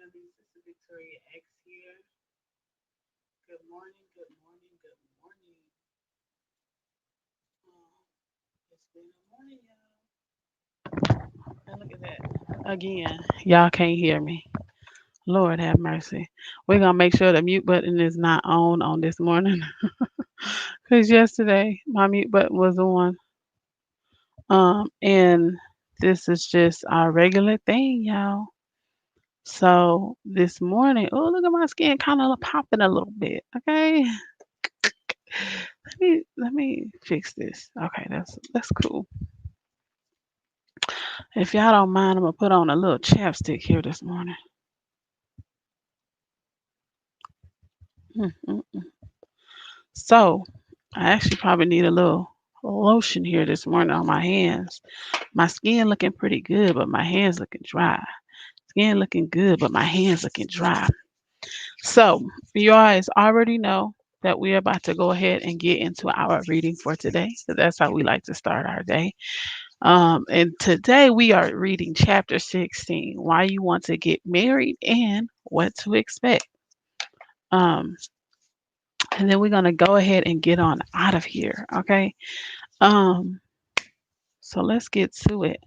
everybody. Sister Victoria X here. Good morning, good morning, good morning. It's been a morning, y'all. And look at that. Again, y'all can't hear me. Lord have mercy. We're going to make sure the mute button is not on this morning. Because yesterday, my mute button was on. And this is just our regular thing, y'all. So this morning, oh, look at my skin kind of popping a little bit. Okay. Let me fix this. Okay, that's cool. If y'all don't mind, I'm gonna put on a little chapstick here this morning. Mm-mm. So I actually probably need a little lotion here this morning on my hands. My skin looking pretty good, but my hands looking dry. Skin looking good, but my hands looking dry. So you guys already know that we're about to go ahead and get into our reading for today. So that's how we like to start our day. And today we are reading chapter 16, Why You Want to Get Married and What to Expect. Um, and then we're going to go ahead and get on out of here. Okay. Um, so let's get to it.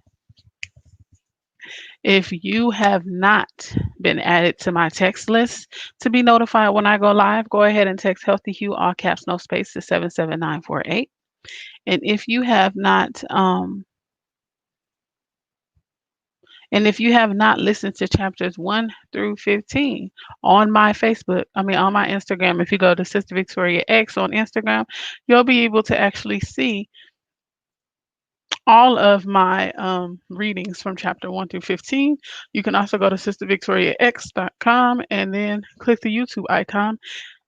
If you have not been added to my text list to be notified when I go live, go ahead and text Healthy Hue, all caps, no space, to 77948. And if you have not, listened to chapters 1 through 15 on my on my Instagram, if you go to Sister Victoria X on Instagram, you'll be able to actually see all of my readings from chapter 1 through 15. You can also go to sistervictoriax.com and then click the YouTube icon.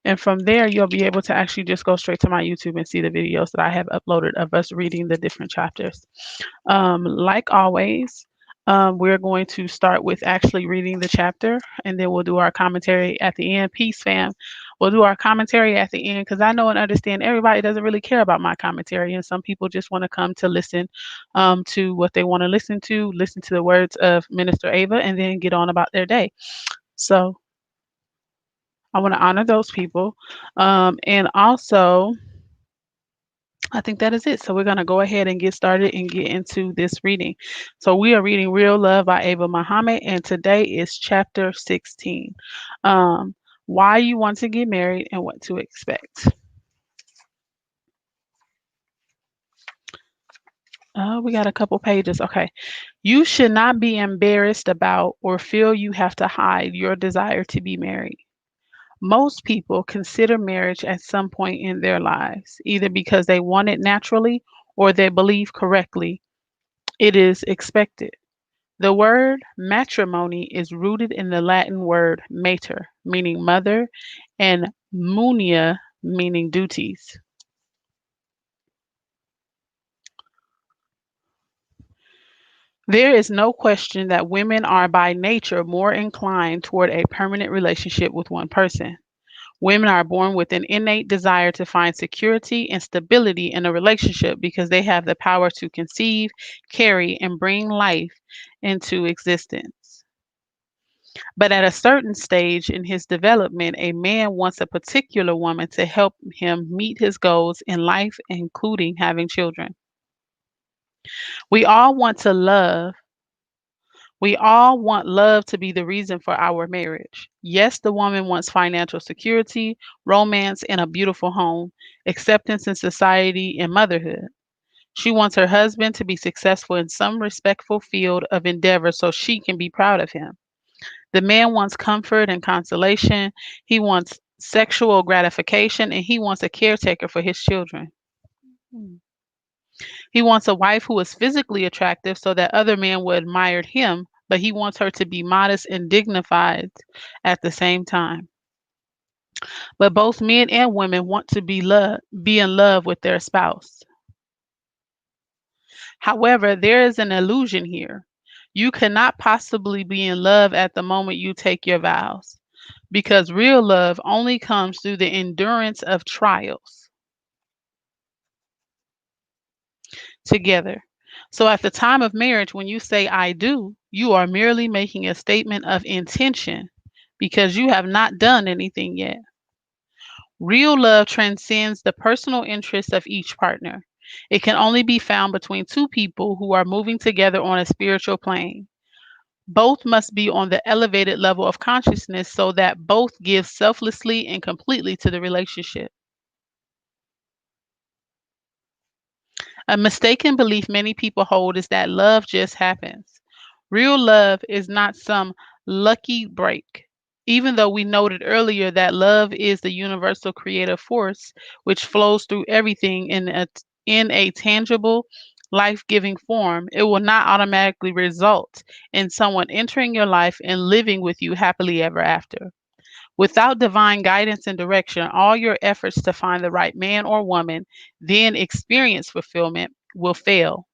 And from there, you'll be able to actually just go straight to my YouTube and see the videos that I have uploaded of us reading the different chapters. Like always, we're going to start with actually reading the chapter, and then we'll do our commentary at the end. Peace, fam. We'll do our commentary at the end because I know and understand everybody doesn't really care about my commentary, and some people just want to come to listen to what they want to listen to the words of Minister Ava, and then get on about their day. So I want to honor those people. And also, I think that is it. So we're going to go ahead and get started and get into this reading. So we are reading Real Love by Ava Muhammad, and today is chapter 16. Why you want to get married and what to expect. We got a couple pages. Okay. You should not be embarrassed about or feel you have to hide your desire to be married. Most people consider marriage at some point in their lives, either because they want it naturally or they believe correctly it is expected. The word matrimony is rooted in the Latin word mater, meaning mother, and munia, meaning duties. There is no question that women are by nature more inclined toward a permanent relationship with one person. Women are born with an innate desire to find security and stability in a relationship because they have the power to conceive, carry, and bring life into existence. But at a certain stage in his development, a man wants a particular woman to help him meet his goals in life, including having children. We all want to love. We all want love to be the reason for our marriage. Yes, the woman wants financial security, romance, and a beautiful home, acceptance in society, and motherhood. She wants her husband to be successful in some respectful field of endeavor so she can be proud of him. The man wants comfort and consolation. He wants sexual gratification, and he wants a caretaker for his children. Hmm. He wants a wife who is physically attractive so that other men will admire him, but he wants her to be modest and dignified at the same time. But both men and women want to be in love with their spouse. However, there is an illusion here. You cannot possibly be in love at the moment you take your vows, because real love only comes through the endurance of trials together. So at the time of marriage, when you say I do, you are merely making a statement of intention. because you have not done anything yet. Real love transcends the personal interests of each partner. It can only be found between two people who are moving together on a spiritual plane. Both must be on the elevated level of consciousness so that both give selflessly and completely to the relationship. A mistaken belief many people hold is that love just happens. Real love is not some lucky break. Even though we noted earlier that love is the universal creative force which flows through everything in a tangible, life giving form, it will not automatically result in someone entering your life and living with you happily ever after. Without divine guidance and direction, all your efforts to find the right man or woman, then experience fulfillment, will fail.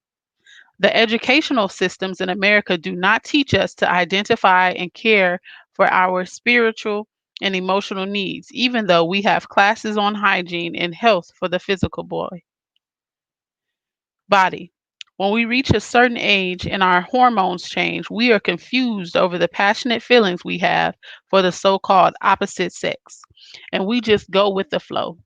The educational systems in America do not teach us to identify and care for our spiritual and emotional needs, even though we have classes on hygiene and health for the physical body. When we reach a certain age and our hormones change, we are confused over the passionate feelings we have for the so called opposite sex, and we just go with the flow.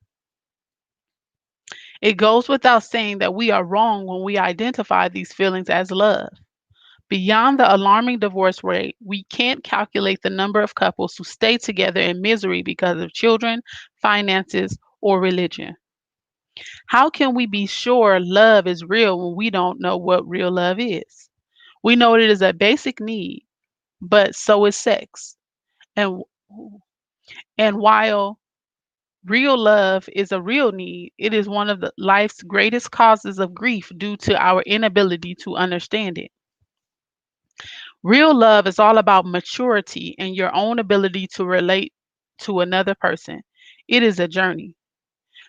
It goes without saying that we are wrong when we identify these feelings as love. Beyond the alarming divorce rate, we can't calculate the number of couples who stay together in misery because of children, finances, or religion. How can we be sure love is real when we don't know what real love is? We know it is a basic need, but so is sex. And and while real love is a real need, it is one of the life's greatest causes of grief due to our inability to understand it. Real love is all about maturity and your own ability to relate to another person. It is a journey.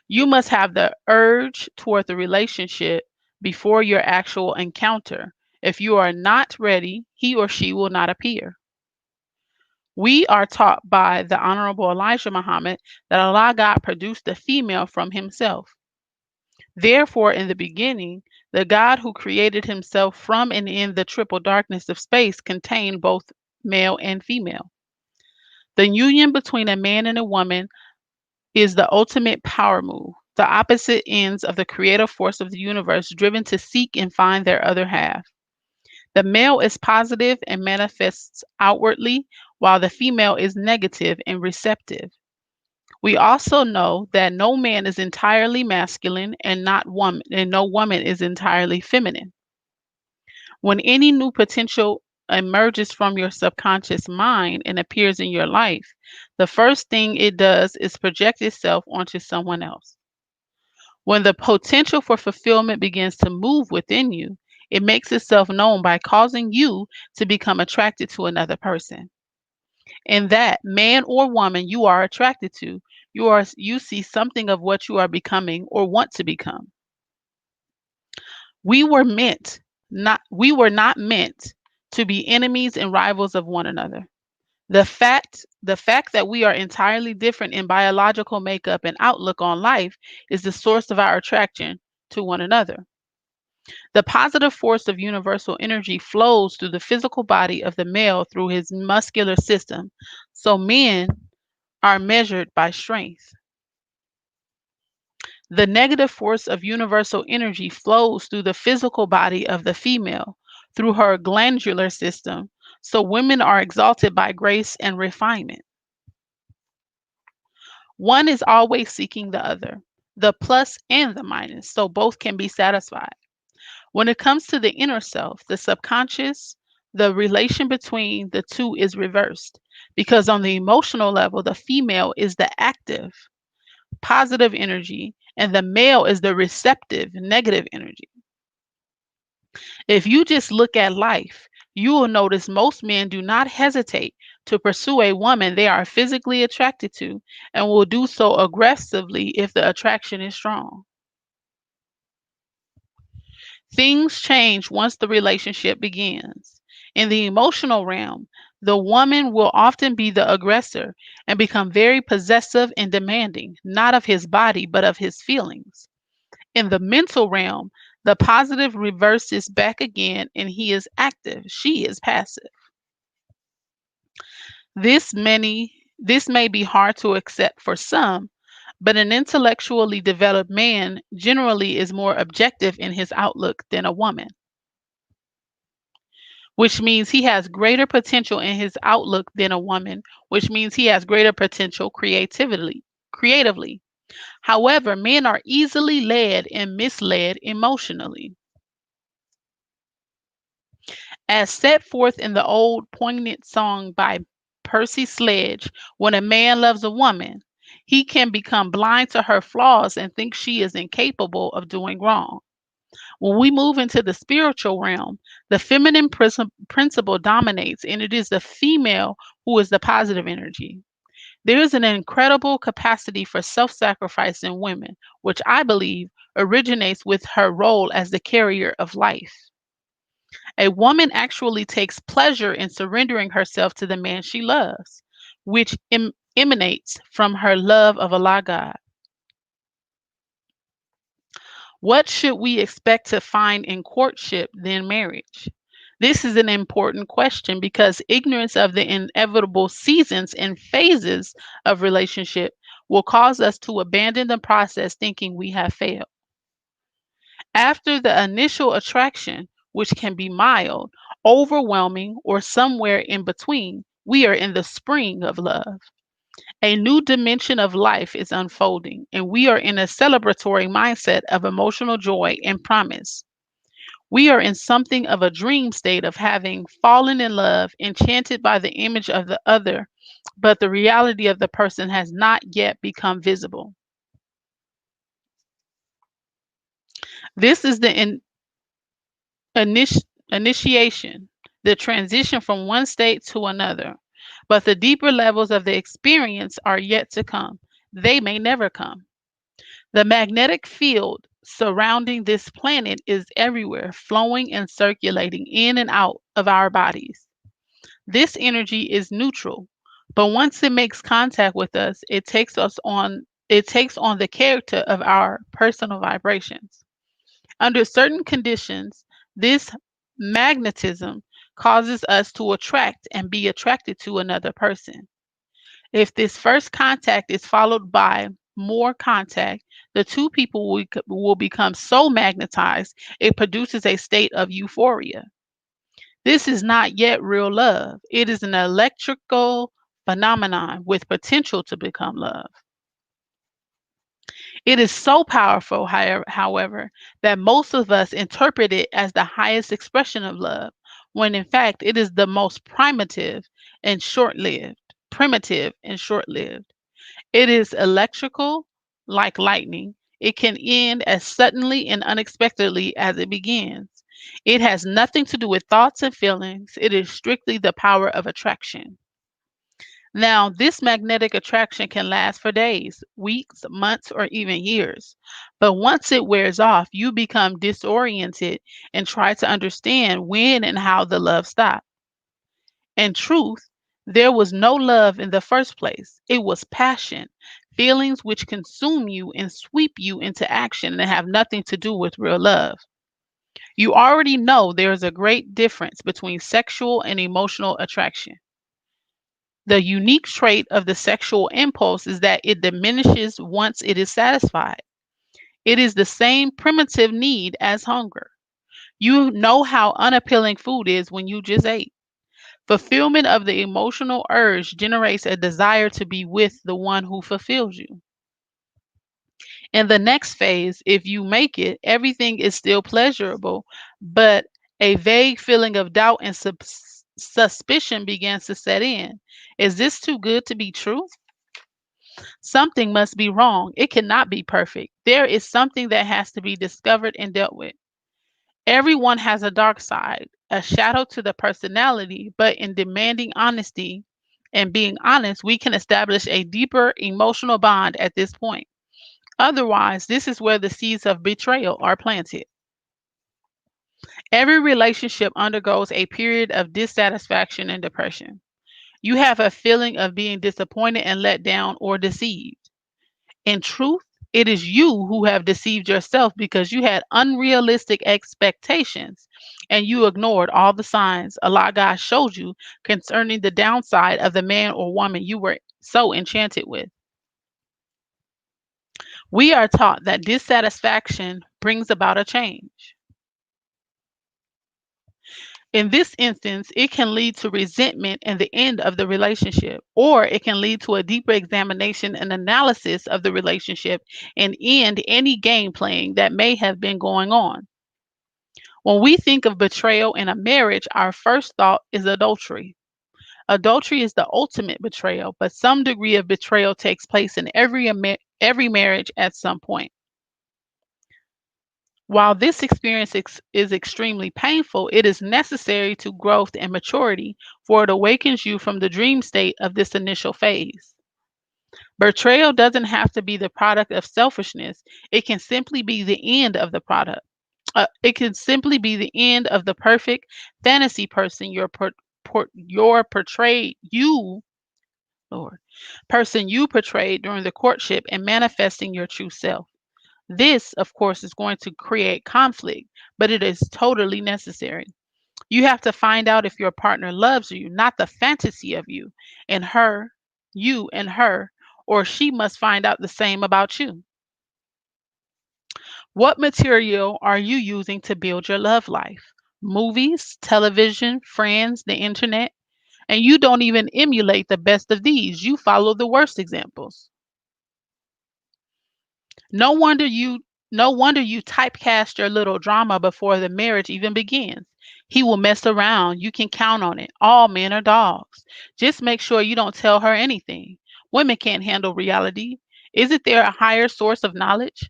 You must have the urge toward the relationship before your actual encounter. If you are not ready, he or she will not appear. We are taught by the Honorable Elijah Muhammad that Allah God produced the female from himself. Therefore, in the beginning, the God who created himself from and in the triple darkness of space contained both male and female. The union between a man and a woman is the ultimate power move, the opposite ends of the creative force of the universe driven to seek and find their other half. The male is positive and manifests outwardly, while the female is negative and receptive. We also know that no man is entirely masculine and not woman and no woman is entirely feminine. When any new potential emerges from your subconscious mind and appears in your life, the first thing it does is project itself onto someone else. When the potential for fulfillment begins to move within you, it makes itself known by causing you to become attracted to another person. And that man or woman you are attracted to, you see something of what you are becoming or want to become. We were not meant to be enemies and rivals of one another. The fact that we are entirely different in biological makeup and outlook on life is the source of our attraction to one another. The positive force of universal energy flows through the physical body of the male through his muscular system. So men are measured by strength. The negative force of universal energy flows through the physical body of the female through her glandular system. So women are exalted by grace and refinement. One is always seeking the other, the plus and the minus, so both can be satisfied. When it comes to the inner self, the subconscious, the relation between the two is reversed because on the emotional level, the female is the active, positive energy, and the male is the receptive, negative energy. If you just look at life, you will notice most men do not hesitate to pursue a woman they are physically attracted to and will do so aggressively if the attraction is strong. Things change once the relationship begins. In the emotional realm, the woman will often be the aggressor and become very possessive and demanding, not of his body, but of his feelings. In the mental realm, the positive reverses back again and he is active, she is passive. This may be hard to accept for some, but an intellectually developed man generally is more objective in his outlook than a woman, which means he has greater potential in his outlook than a woman, which means he has greater potential creatively. However, men are easily led and misled emotionally. As set forth in the old poignant song by Percy Sledge, when a man loves a woman, he can become blind to her flaws and think she is incapable of doing wrong. When we move into the spiritual realm, the feminine principle dominates, and it is the female who is the positive energy. There is an incredible capacity for self sacrifice in women, which I believe originates with her role as the carrier of life. A woman actually takes pleasure in surrendering herself to the man she loves, which emanates from her love of Allah God. What should we expect to find in courtship than marriage? This is an important question because ignorance of the inevitable seasons and phases of relationship will cause us to abandon the process thinking we have failed. After the initial attraction, which can be mild, overwhelming, or somewhere in between, we are in the spring of love. A new dimension of life is unfolding, and we are in a celebratory mindset of emotional joy and promise. We are in something of a dream state of having fallen in love, enchanted by the image of the other, but the reality of the person has not yet become visible. This is the initi- initiation, the transition from one state to another. But the deeper levels of the experience are yet to come. They may never come. The magnetic field surrounding this planet is everywhere, flowing and circulating in and out of our bodies. This energy is neutral, but once it makes contact with us, it takes on the character of our personal vibrations. Under certain conditions, this magnetism causes us to attract and be attracted to another person. If this first contact is followed by more contact, the two people will become so magnetized it produces a state of euphoria. This is not yet real love. It is an electrical phenomenon with potential to become love. It is so powerful, however, that most of us interpret it as the highest expression of love, when in fact it is the most and short-lived, primitive and short-lived. It is electrical, like lightning. It can end as suddenly and unexpectedly as it begins. It has nothing to do with thoughts and feelings. It is strictly the power of attraction. Now, this magnetic attraction can last for days, weeks, months, or even years. But once it wears off, you become disoriented and try to understand when and how the love stopped. In truth, there was no love in the first place. It was passion, feelings which consume you and sweep you into action and have nothing to do with real love. You already know there is a great difference between sexual and emotional attraction. The unique trait of the sexual impulse is that it diminishes once it is satisfied. It is the same primitive need as hunger. You know how unappealing food is when you just ate. Fulfillment of the emotional urge generates a desire to be with the one who fulfills you. In the next phase, if you make it, everything is still pleasurable, but a vague feeling of doubt and suspicion begins to set in. Is this too good to be true? Something must be wrong. It cannot be perfect. There is something that has to be discovered and dealt with. Everyone has a dark side, a shadow to the personality, but in demanding honesty and being honest, we can establish a deeper emotional bond at this point. Otherwise, this is where the seeds of betrayal are planted. Every relationship undergoes a period of dissatisfaction and depression. You have a feeling of being disappointed and let down or deceived. In truth, It is you who have deceived yourself because you had unrealistic expectations and you ignored all the signs Allah God showed you concerning the downside of the man or woman you were so enchanted with. We are taught that dissatisfaction brings about a change. In this instance, it can lead to resentment and the end of the relationship, or it can lead to a deeper examination and analysis of the relationship and end any game playing that may have been going on. When we think of betrayal in a marriage, our first thought is adultery. Adultery is the ultimate betrayal, but some degree of betrayal takes place in every marriage at some point. While this experience is extremely painful, it is necessary to growth and maturity, for it awakens you from the dream state of this initial phase. Betrayal doesn't have to be the product of selfishness, it can simply be the end of the product. It can simply be the end of the perfect fantasy person your portrayed you, Lord, person you portrayed during the courtship and manifesting your true self. This, of course, is going to create conflict, but it is totally necessary. You have to find out if your partner loves you, not the fantasy of you and her, or she must find out the same about you. What material are you using to build your love life? Movies, television, friends, the internet? And you don't even emulate the best of these. You follow the worst examples. No wonder you no wonder you typecast your little drama before the marriage even begins. He will mess around. You can count on it. All men are dogs. Just make sure you don't tell her anything. Women can't handle reality. Isn't there a higher source of knowledge?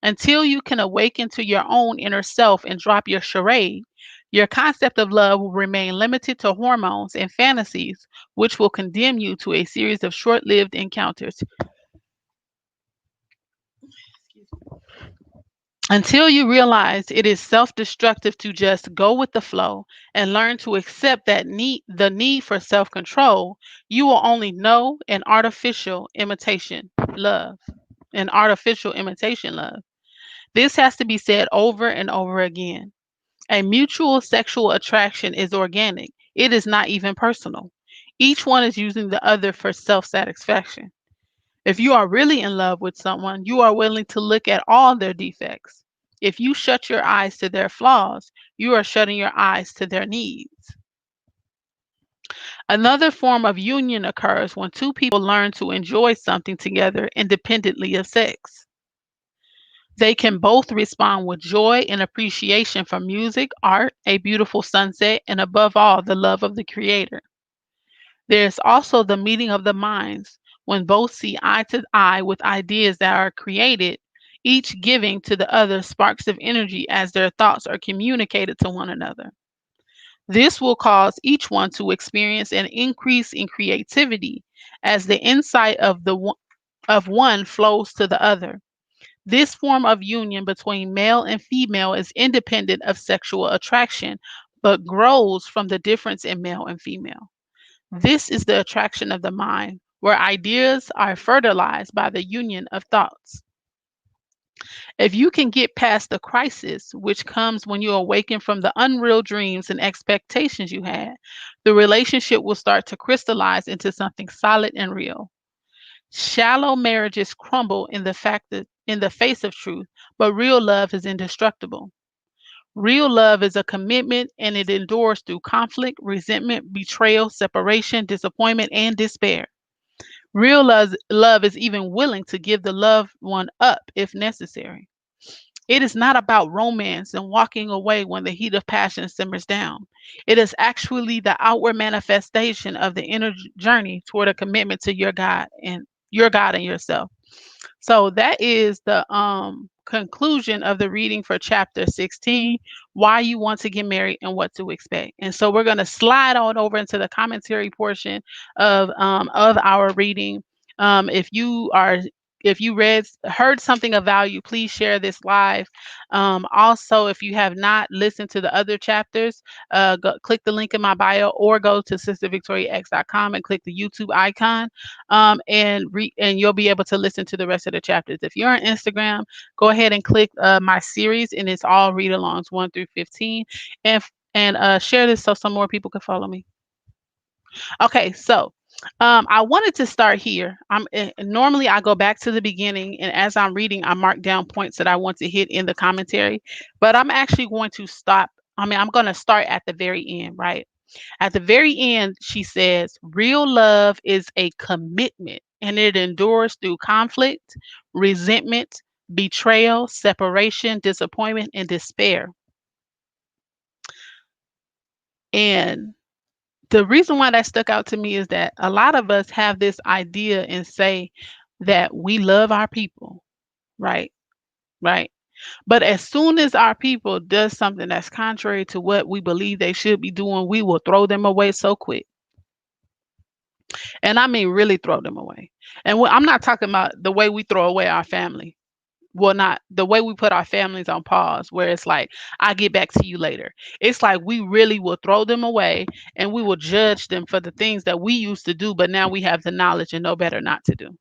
Until you can awaken to your own inner self and drop your charade, your concept of love will remain limited to hormones and fantasies, which will condemn you to a series of short lived encounters. Until you realize it is self-destructive to just go with the flow and learn to accept the need for self-control, you will only know love, an artificial imitation love. This has to be said over and over again. A mutual sexual attraction is organic. It is not even personal. Each one is using the other for self-satisfaction. If you are really in love with someone, you are willing to look at all their defects. If you shut your eyes to their flaws, you are shutting your eyes to their needs. Another form of union occurs when two people learn to enjoy something together independently of sex. They can both respond with joy and appreciation for music, art, a beautiful sunset, and above all, the love of the Creator. There is also the meeting of the minds, when both see eye to eye with ideas that are created, each giving to the other sparks of energy as their thoughts are communicated to one another. This will cause each one to experience an increase in creativity as the insight of one flows to the other. This form of union between male and female is independent of sexual attraction, but grows from the difference in male and female. This is the attraction of the mind, where ideas are fertilized by the union of thoughts. If you can get past the crisis, which comes when you awaken from the unreal dreams and expectations you had, the relationship will start to crystallize into something solid and real. Shallow marriages crumble in the face of truth, but real love is indestructible. Real love is a commitment and it endures through conflict, resentment, betrayal, separation, disappointment, and despair. Love is even willing to give the loved one up if necessary. It is not about romance and walking away when the heat of passion simmers down. It is actually the outward manifestation of the inner journey toward a commitment to your God and yourself. So that is the conclusion of the reading for chapter 16, why you want to get married and what to expect. And so we're going to slide on over into the commentary portion of our reading. If you are if you heard something of value, please share this live. Also, if you have not listened to the other chapters, click the link in my bio or go to sistervictoriax.com and click the YouTube icon, and you'll be able to listen to the rest of the chapters. If you're on Instagram, go ahead and click my series, and it's all read-alongs 1 through 15, and share this so some more people can follow me. Okay, so I wanted to start here. Normally I go back to the beginning, and as I'm reading, I mark down points that I want to hit in the commentary. But I'm actually going to stop. I'm going to start at the very end, right? At the very end, she says, "Real love is a commitment, and it endures through conflict, resentment, betrayal, separation, disappointment, and despair." And the reason why that stuck out to me is that a lot of us have this idea and say that we love our people, right? Right. But as soon as our people does something that's contrary to what we believe they should be doing, we will throw them away so quick. And I mean, really throw them away. And I'm not talking about the way we throw away our family. Well, not the way we put our families on pause, where it's like, "I get back to you later." It's like we really will throw them away, and we will judge them for the things that we used to do, but now we have the knowledge and know better not to do.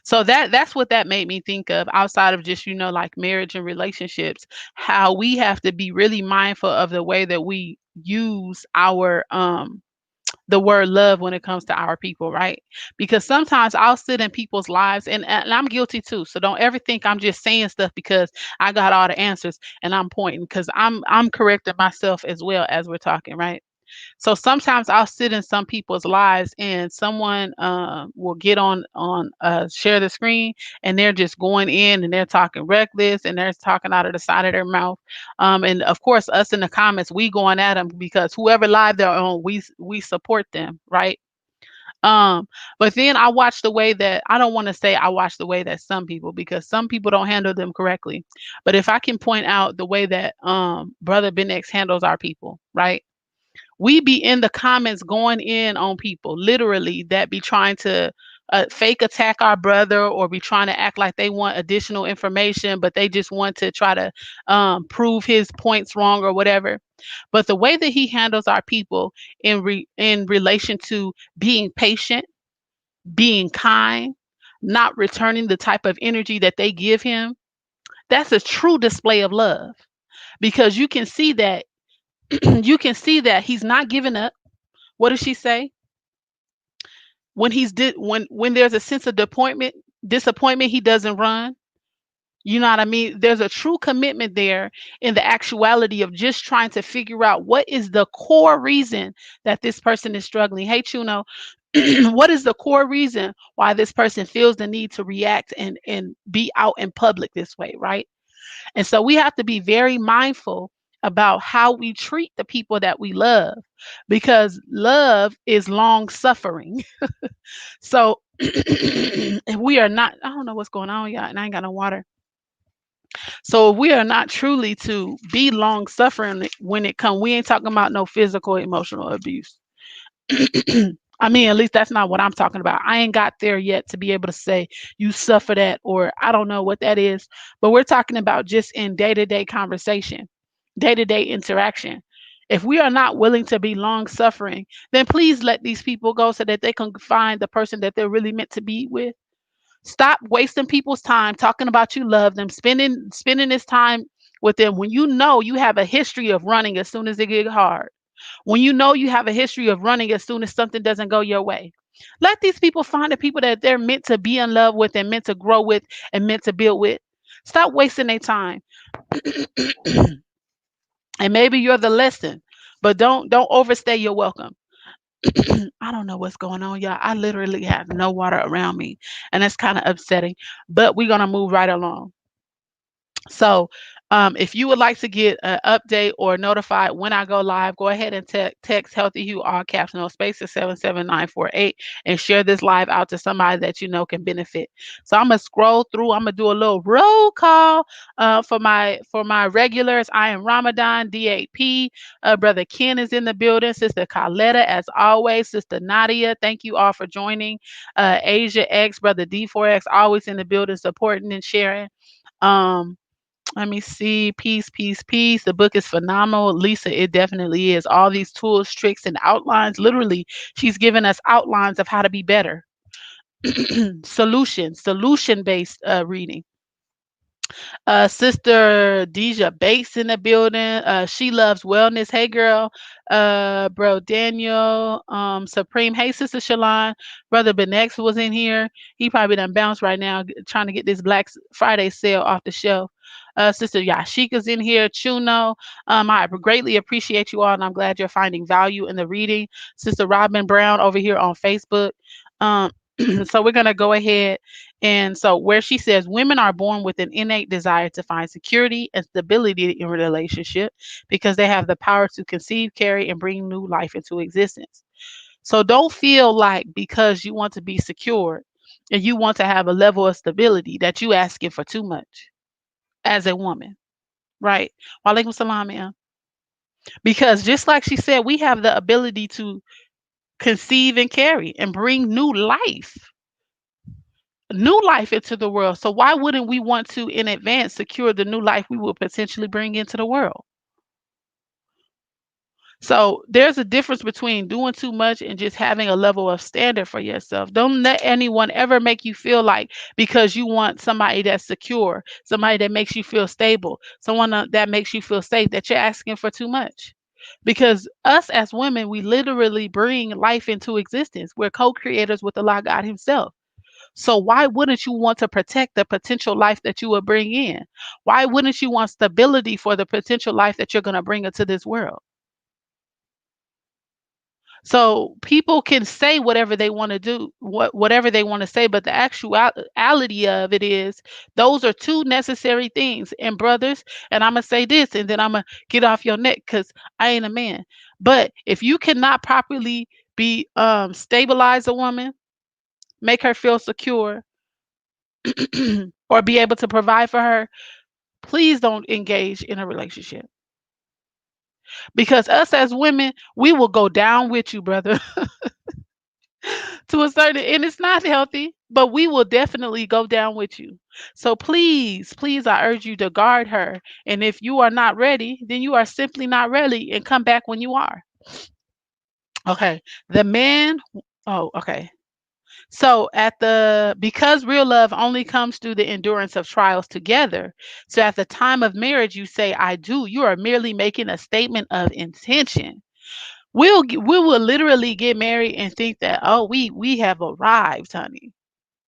So that's what that made me think of, outside of just, like marriage and relationships, how we have to be really mindful of the way that we use our the word love when it comes to our people, right? Because sometimes I'll sit in people's lives, and I'm guilty too. So don't ever think I'm just saying stuff because I got all the answers and I'm pointing, because I'm correcting myself as well as we're talking, right? So sometimes I'll sit in some people's lives, and someone will get on share the screen, and they're just going in and they're talking reckless and they're talking out of the side of their mouth. And of course, us in the comments, we going at them because whoever live they're on, we support them, right? Um, but then I watch the way that I don't want to say I watch the way that some people, because some people don't handle them correctly. But if I can point out the way that Brother Ben X handles our people, right? We be in the comments going in on people literally that be trying to fake attack our brother, or be trying to act like they want additional information, but they just want to try to prove his points wrong or whatever. But the way that he handles our people in relation to being patient, being kind, not returning the type of energy that they give him, that's a true display of love, because you can see that you can see that he's not giving up. What does she say? When there's a sense of disappointment, he doesn't run. You know what I mean? There's a true commitment there in the actuality of just trying to figure out what is the core reason that this person is struggling. Hey, Chuno, what is the core reason why this person feels the need to react and be out in public this way, right? And so we have to be very mindful about how we treat the people that we love, because love is long suffering. So if we are not, I don't know what's going on, y'all, and I ain't got no water. So if we are not truly to be long suffering when it comes, we ain't talking about no physical, emotional abuse. I mean, at least that's not what I'm talking about. I ain't got there yet to be able to say you suffer that, or I don't know what that is. But we're talking about just in day-to-day conversation, day-to-day interaction. If we are not willing to be long suffering, then please let these people go so that they can find the person that they're really meant to be with. Stop wasting people's time talking about you love them, spending this time with them when you know you have a history of running as soon as it get hard. When you know you have a history of running as soon as something doesn't go your way. Let these people find the people that they're meant to be in love with and meant to grow with and meant to build with. Stop wasting their time. And maybe you're the lesson, but don't overstay your welcome. I don't know what's going on, y'all. I literally have no water around me, and that's kind of upsetting. But we're gonna move right along. So, if you would like to get an update or notified when I go live, go ahead and text Healthy Hugh, all caps, no space, to 77948, and share this live out to somebody that you know can benefit. So I'm gonna scroll through. I'm gonna do a little roll call for my regulars. I am Ramadan DAP. Brother Ken is in the building. Sister Carletta, as always. Sister Nadia, thank you all for joining. Asia X, Brother D4X, always in the building, supporting and sharing. Um, Let me see. Peace, peace, peace. The book is phenomenal. Lisa, it definitely is. All these tools, tricks, and outlines. Literally, she's given us outlines of how to be better. Solution based reading. Sister Deja Bates in the building. She loves wellness. Hey, girl. Bro Daniel. Supreme. Hey, Sister Shalon. Brother Benex was in here. He probably done bounced right now, trying to get this Friday sale off the shelf. Sister Yashika's in here. Chuno. I greatly appreciate you all, and I'm glad you're finding value in the reading. Sister Robin Brown over here on Facebook. Um, so we're gonna go ahead, and so where she says women are born with an innate desire to find security and stability in a relationship because they have the power to conceive, carry, and bring new life into existence. So don't feel like because you want to be secure and you want to have a level of stability that you asking for too much as a woman, right? Walaikum salam, ma'am. Because just like she said, we have the ability to conceive and carry and bring new life into the world. So why wouldn't we want to in advance secure the new life we will potentially bring into the world? So there's a difference between doing too much and just having a level of standard for yourself. Don't let anyone ever make you feel like because you want somebody that's secure, somebody that makes you feel stable, someone that makes you feel safe, that you're asking for too much. Because us as women, we literally bring life into existence. We're co-creators with Allah God Himself. So why wouldn't you want to protect the potential life that you will bring in? Why wouldn't you want stability for the potential life that you're going to bring into this world? So people can say whatever they want to do, whatever they want to say, but the actuality of it is those are two necessary things. And brothers, and I'm gonna say this, and then I'm gonna get off your neck because I ain't a man. But if you cannot properly be stabilize a woman, make her feel secure, or be able to provide for her, please don't engage in a relationship. Because us as women, we will go down with you, brother, to a certain, and it's not healthy, but we will definitely go down with you. So please, please, I urge you to guard her. And if you are not ready, then you are simply not ready and come back when you are. Okay. The man, oh, okay. So because real love only comes through the endurance of trials together. So at the time of marriage, you say, I do. You are merely making a statement of intention. We will literally get married and think that, oh, we have arrived, honey.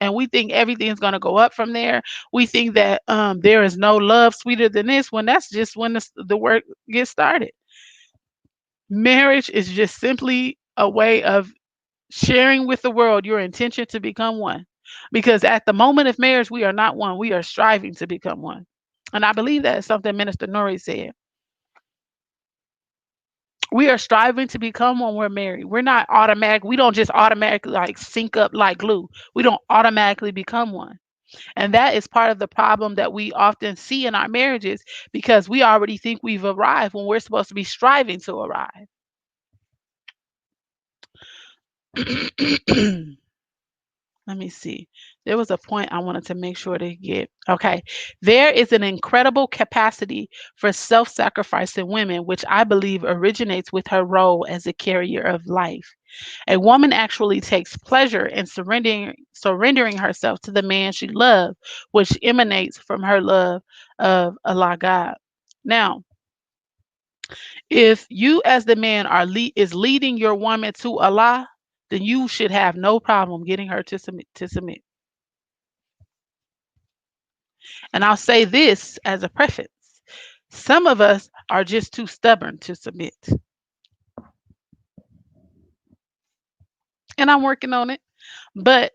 And we think everything's gonna go up from there. We think that there is no love sweeter than this, when that's just when the work gets started. Marriage is just simply a way of sharing with the world your intention to become one. Because at the moment of marriage, we are not one. We are striving to become one. And I believe that is something Minister Nori said. We are striving to become when we're married. We're not automatic. We don't just automatically like sync up like glue. We don't automatically become one. And that is part of the problem that we often see in our marriages because we already think we've arrived when we're supposed to be striving to arrive. Let me see. There was a point I wanted to make sure to get. Okay. There is an incredible capacity for self sacrifice in women, which I believe originates with her role as a carrier of life. A woman actually takes pleasure in surrendering herself to the man she loves, which emanates from her love of Allah God. Now, if you as the man is leading your woman to Allah, then you should have no problem getting her to submit. And I'll say this as a preface. Some of us are just too stubborn to submit. And I'm working on it. But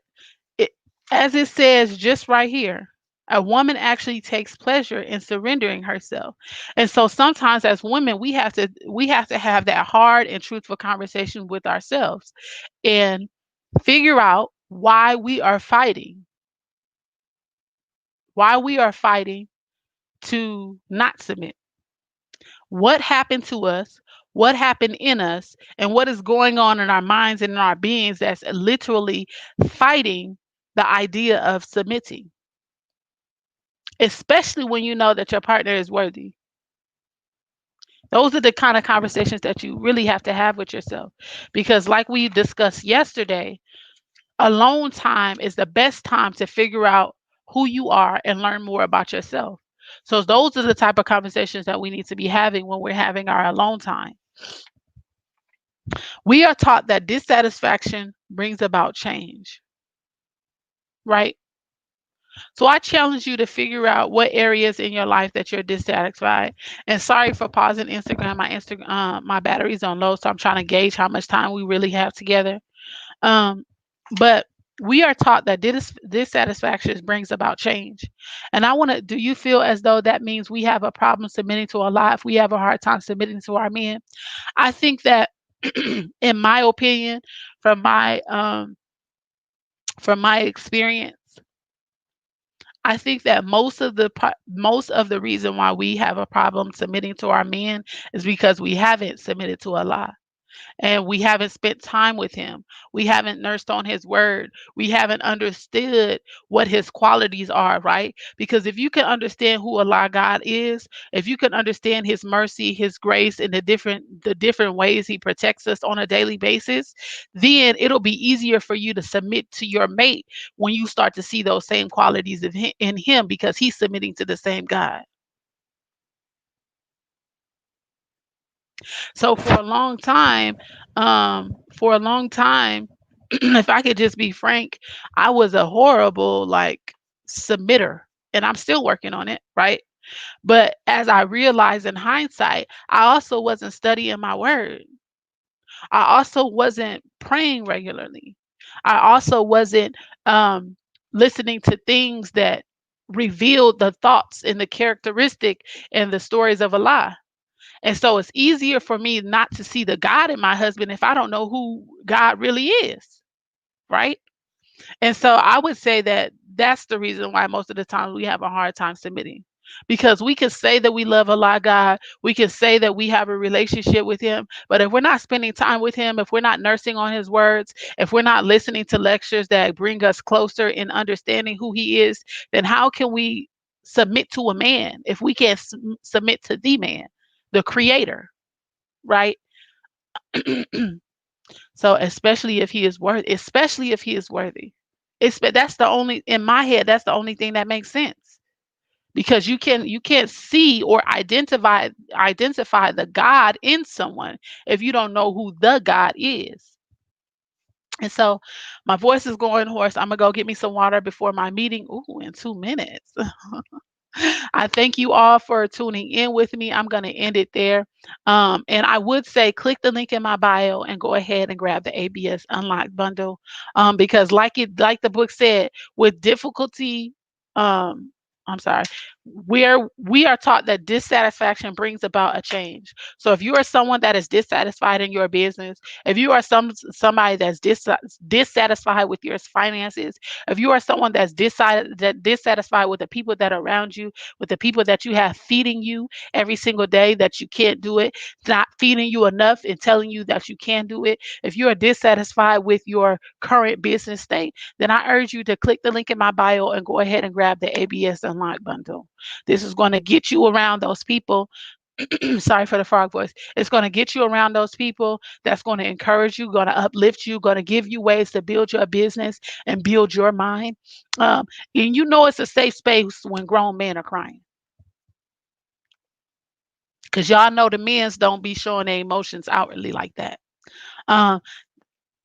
it, as it says just right here, A woman actually takes pleasure in surrendering herself. And so sometimes as women, we have to have that hard and truthful conversation with ourselves and figure out why we are fighting to not submit. What happened to us? What happened in us? And what is going on in our minds and in our beings that's literally fighting the idea of submitting, especially when you know that your partner is worthy. Those are the kind of conversations that you really have to have with yourself. Because, like we discussed yesterday, alone time is the best time to figure out who you are and learn more about yourself. So, those are the type of conversations that we need to be having when we're having our alone time. We are taught that dissatisfaction brings about change, right? So I challenge you to figure out what areas in your life that you're dissatisfied. And sorry for pausing Instagram. My battery's on low, so I'm trying to gauge how much time we really have together. Um, but we are taught that dissatisfaction brings about change. And I want to, do you feel as though that means we have a problem submitting to Allah if we have a hard time submitting to our men? I think that, in my opinion, from my um, from my experience, I think that most of the reason why we have a problem submitting to our men is because we haven't submitted to Allah and we haven't spent time with him. We haven't nursed on his word. We haven't understood what his qualities are, right? Because if you can understand who Allah God is, if you can understand his mercy, his grace, and the different ways he protects us on a daily basis, then it'll be easier for you to submit to your mate when you start to see those same qualities in him because he's submitting to the same God. So for a long time, if I could just be frank, I was a horrible like submitter, and I'm still working on it, right? But as I realized in hindsight, I also wasn't studying my word. I also wasn't praying regularly. I also wasn't um, listening to things that revealed the thoughts and the characteristic and the stories of Allah. And so it's easier for me not to see the God in my husband if I don't know who God really is, right? And so I would say that that's the reason why most of the time we have a hard time submitting. Because we can say that we love Allah God, we can say that we have a relationship with Him, but if we're not spending time with Him, if we're not nursing on His words, if we're not listening to lectures that bring us closer in understanding who He is, then how can we submit to a man if we can't submit to the man, the Creator, right? So especially if he is worthy. That's the only, in my head, that's the only thing that makes sense. Because you can't see or identify the God in someone if you don't know who the God is. And so my voice is going hoarse. I'm gonna go get me some water before my meeting. Ooh, in 2 minutes. I thank you all for tuning in with me. I'm going to end it there. And I would say click the link in my bio and go ahead and grab the ABS Unlocked bundle. Because like the book said, with difficulty, um, I'm sorry, we are taught that dissatisfaction brings about a change. So if you are someone that is dissatisfied in your business, if you are somebody that's dissatisfied with your finances, if you are someone that's dissatisfied with the people that are around you, with the people that you have feeding you every single day that you can't do it, not feeding you enough and telling you that you can do it, if you are dissatisfied with your current business state, then I urge you to click the link in my bio and go ahead and grab the ABS Unlock bundle. This is going to get you around those people. Sorry for the frog voice. It's going to get you around those people that's going to encourage you, going to uplift you, going to give you ways to build your business and build your mind. Um, and you know it's a safe space when grown men are crying. Because y'all know the men's don't be showing their emotions outwardly like that. Um,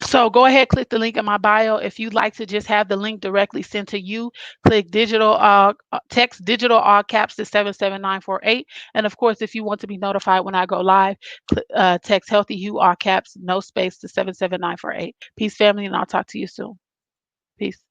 So go ahead, click the link in my bio. If you'd like to just have the link directly sent to you, click text digital all caps to 77948. And of course, if you want to be notified when I go live, text healthy you all caps, no space to 77948. Peace, family, and I'll talk to you soon. Peace.